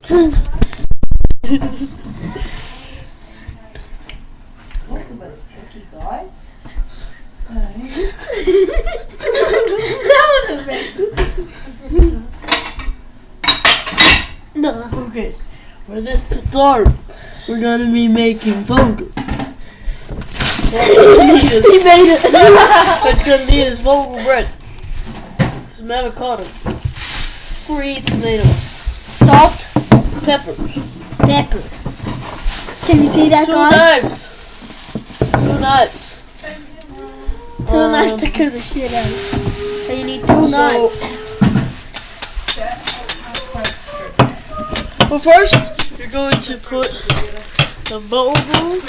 That's a bit sticky, guys. So. That was a bit. No. Okay, for this tutorial, we're gonna be making Vogel. He made it. What you're gonna need is Vogel bread, some avocado, 3 tomatoes, Salt, pepper, pepper. Can you see that, 2 guys? knives, 2 knives to cut the shit out. So you need 2 knives. But first, you're going to put the Vogel.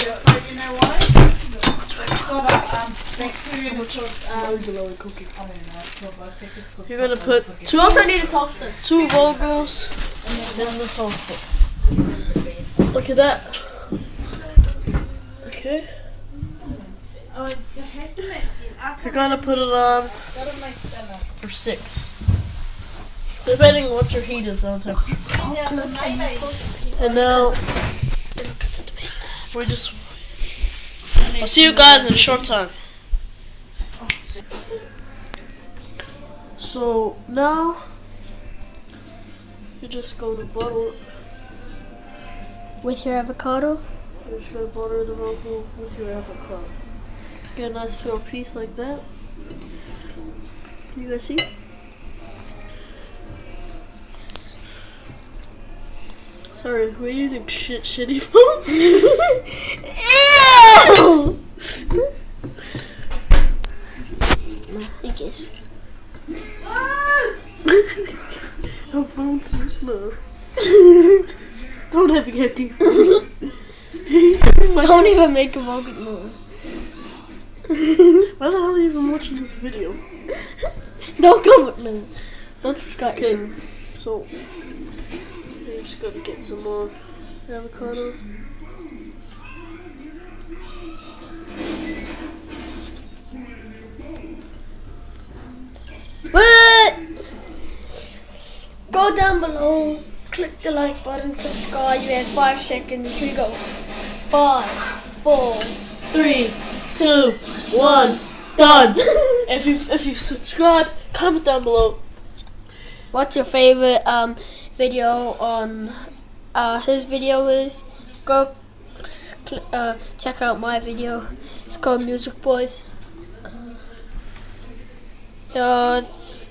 You're gonna put You also need a toaster. 2 Vogels in the toaster. Look at that. Okay. You're gonna put it on for 6. Depending on what your heat is on temperature. And now I'll see you guys in a short time. So now you just go to butter. With your avocado? You're just gonna butter the Vogel with your avocado. Get a nice little piece like that. You guys see? Sorry, we're using shitty phones. Ew! You kiss. I'm bouncing. No. Don't ever get these. Don't even make a Vogel move. Why the hell are you even watching this video? Don't come with me. Don't subscribe. Okay, so you're just gonna get some more avocado. What? Go down below, click the like button, subscribe. You have 5 seconds. Here we go. 5, 4, 3, 2, 1, done. If you subscribe, comment down below. What's your favorite video on his video is? Go check out my video. It's called Music Boys.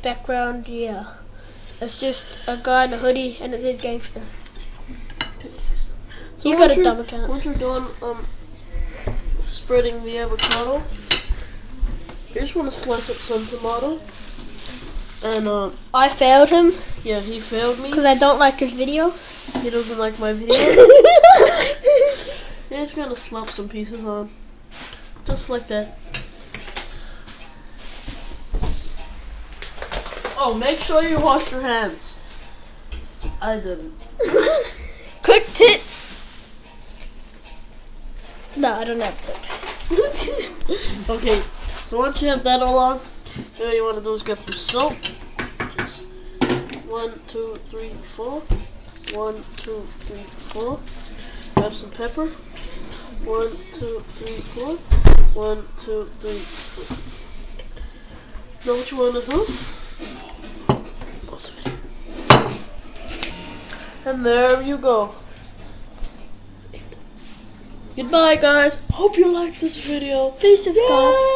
Background, yeah. It's just a guy in a hoodie and it says gangster. So You got a dumb account. Once you're done spreading the avocado, you just want to slice up some tomato. And I failed him yeah, he failed me. because I don't like his video. He doesn't like my video. You're just gonna slap some pieces on, just like that. Oh, make sure you wash your hands. I didn't. Quick tip. No, I don't have that. Okay, so once you have that all on, what you want to do is get some soap. Just 1, 2, 3, 4. 1, 2, 3, 4. Grab some pepper. 1, 2, 3, 4. 1, 2, 3, 4. Know what you want to do? Most of it. And there you go. Goodbye, guys. Hope you liked this video. Please subscribe. Yay!